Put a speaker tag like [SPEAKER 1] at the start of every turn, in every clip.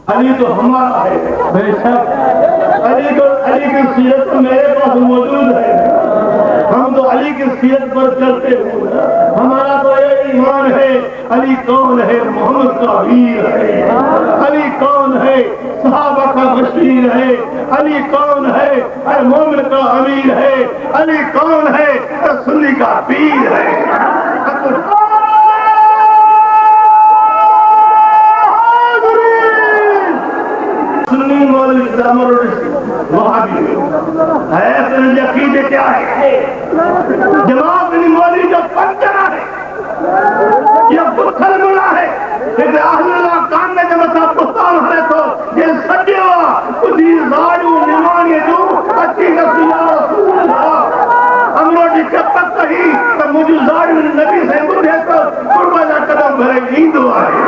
[SPEAKER 1] अली तो हमारा है बेशक। अली की सीरत तो मेरे पास मौजूद है। हम तो अली की सीरत पर चलते हुए, हमारा तो ये ईमान है। अली कौन है? मोहम्मद का वीर है। अली कौन है? सहाबा का बशीर है। अली कौन है? हर मोमिन का अमीर है। अली कौन है? सुन्नी का पीर है। सुन्नी मौलवी अकीदे क्या है? जमात मौलवी जो पंचना है, ये पुत्थर मुला है। काम में जब असां पुस्तान हले तो ये सॼो तुझी ज़ाड़ू निमाणी जो अची नथी हमरो जी कपत ही त मुझी ज़ाड़ू नबी से ॿुधे तो कुर्बा जा कदम भरे ईंदो आहे।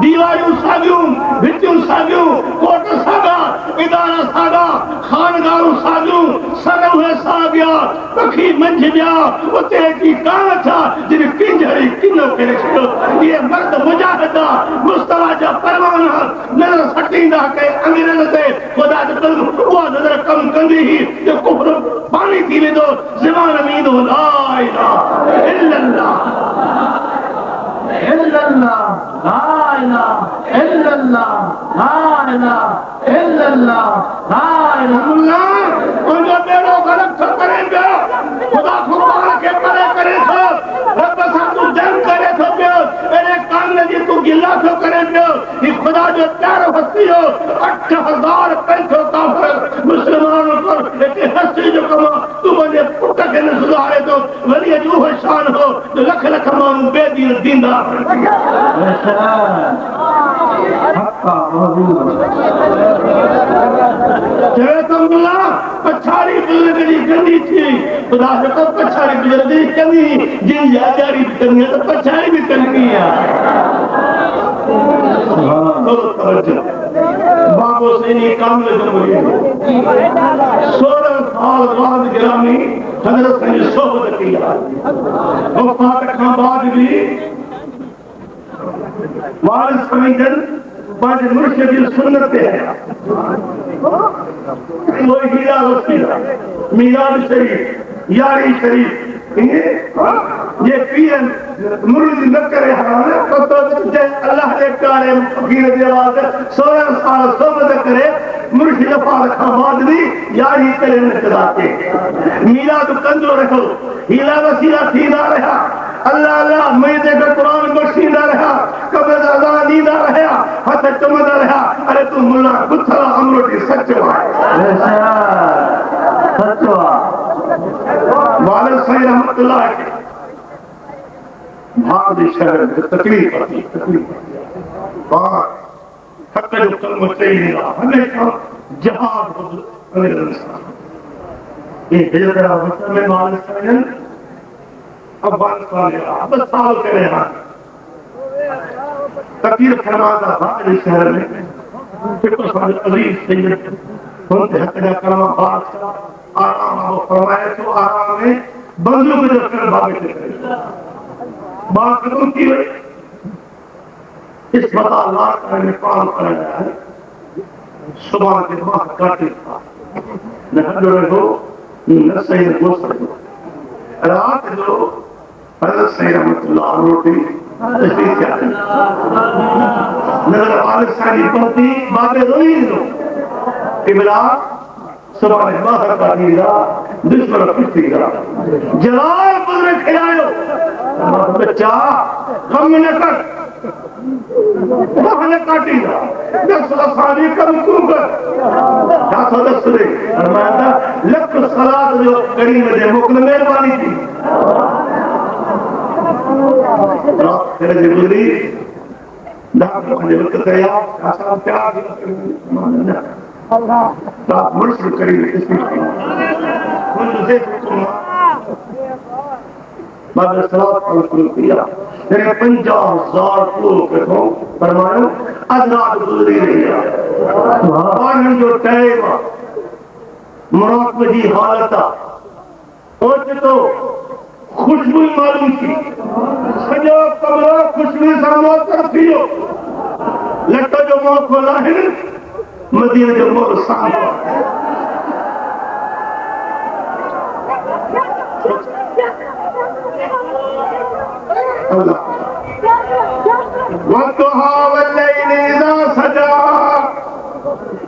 [SPEAKER 1] दीवारियूं सागियूं, भितियूं सागियूं, कोट सागा, इदारा सागा, खानगारूं सागियूं, सरव सागिया, पखी मंझ ॿिया, उते की कांव था जिन किंजरी किनो करे छॾियो। ये मर्द मुजाहिदा मुस्तफा जा परवाना नज़र सटींदा के अंग्रेज़ ते ख़ुदा जो दिल उहा नज़र कम कंदी ही जो कुफ्र पानी थी वेंदो, ज़बान में ईंदो ला इलाहा इल्लल्लाह इल्लल्लाह ला इलाहा इल्लल्लाह ला इलाहा इल्लल्लाह ला इलाहा। उनजो बेड़ो गलत थो करे पियो, खुदा खुदा के परे करे थो, रब सां तू जंग करे थो पियो, अहिड़े कान जी तू गिला थो करे पियो। ही खुदा जो प्यारो हस्ती हो 8000 पैसो काफ़िर मुस्लमानों को हिते हस्ती जो कम तू मुंहिंजे पुट खे न सुधारे थो। वरी अॼु उहो शान हो जो लख लख माण्हू बेदीन ॾींदा। पछाड़ी बुजुर्ग जी कंदी थी, खुदा जो पछाड़ी बुजुर्ग जी कंदी जिन यादारी करनी है तो पछाड़ी भी करनी है। बाबो सैनी काम में जो बोली 16 साल बाद गिरामी हजरत ने सोहबत किया। वफात खां बाद भी वारिस समीजन बाद मुर्शिद की सुन्नत है। वो हीरा वसीला मीराद शरीफ यारी शरीफ ये पीएम मुर्शिद न करे हराम तो जे अल्लाह के प्यारे फकीर दे आवाज 16 साल सोहबत करे मुर्शिद वफात खां बाद भी यारी करे न चलाते मीराद कंदो रखो हीरा वसीला थींदा रहा। अल्लाह अल्लाह मैं देखो कुरान बख्शींदा रहा, कब्र अज़ान दींदा रहा, हथ चुमंदा रहा। अरे तू मुल्ला बुथला अमरोटी सच्चो आहे सच्चो आहे। वालिद सही रहमतुल्लाह भाग दी शहर तकलीफ थी बात हक जो कलमो चई ॾींदा हमेशा जहाद ये हिजरत वक़्त में वालिद सही अफगानिस्तान अब साल करे तकीर फरमाता था इस शहर में फिर साल अजीज सैयद उनके हक जा कलमा बादशाह आराम वो फरमाए तो आराम में बंदूक जो कर भागे थे बात खत्म की हुई। इस बता लाख का नेपाल कर गया है सुबह के बाद काटे था न हजर हो न सही हो सकता रात जो हज़रत सैयद रहमतुल्लाह रोटी तशरीफ क्या नजर वालिद साहब पति बाबे रोई लो किबला सुबह बाहर का दीदा दुश्मन पिछीगा जलाल पुत्र खिलायो बच्चा हम न कर वहां काटेगा 10 साल कम तू कर दासो दस दे फरमाया लख सलात जो कड़ी में दे मुकल मेहरबानी थी। दाग मुझे वक्त या आसान प्यार अल्लाह ता मुर्शिद करीम इसकी मुझे बाद सलात और किया तेरे 50,000 को को परमाणु आजाद गुजरी रही है भगवान जो टाइम मुराद की हालत और तो खुशबू मालूम थी सजो कमरा खुशबू समात कर थियो लट्टा जो मौत खोला है मदीने जो मौत साहब सजा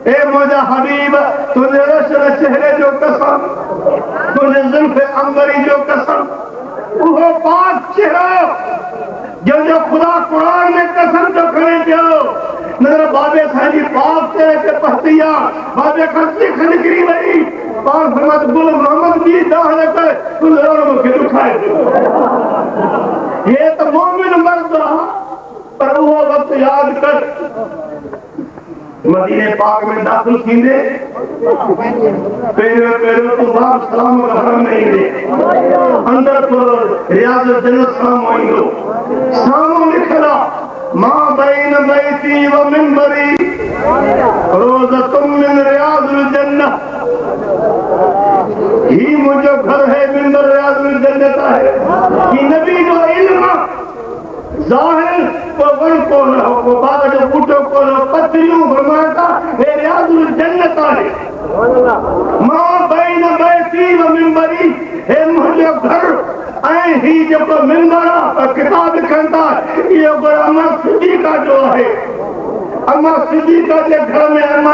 [SPEAKER 1] ए मुझा हबीब तुझे रशर चेहरे जो कसम तुझे जुल्फ अंबरी जो कसम वो पाक चेहरा जो खुदा कुरान में कसम जो खड़े जो मेरे बाबे साजी पाक चेहरे के पहतिया बाबे खर्ची खनकरी बनी पाक फरमात गुल मोहम्मद भी दाहने कर तुझे रोम के दुखाए ये तो मोमिन मर्द पर वो वक्त याद कर मदीने पाक में दाखिल थींदे पेरो तो बाप सलाम का हरम नहीं दे अंदर तो रियाज जन्नत सलाम होइंदो सामो लिखला मां बैन बैती व मिंबरी रोज़तुम मिन रियाज़िल जन्नत ही मुझे घर है मिंबर रियाज़िल जन्नत है कि नबी जो इल्म जाहिर को वन को न हो को बाग जो बूटो को न पत्तियों फरमाता है रियाज़ुल जन्नत है मां बैन बैती व मिंबरी है मुझे घर ऐं ही जब मिंबर और किताब लिखंदा ये अम्मा सिद्दीका जो है अम्मा सिद्दीका के घर में अम्मा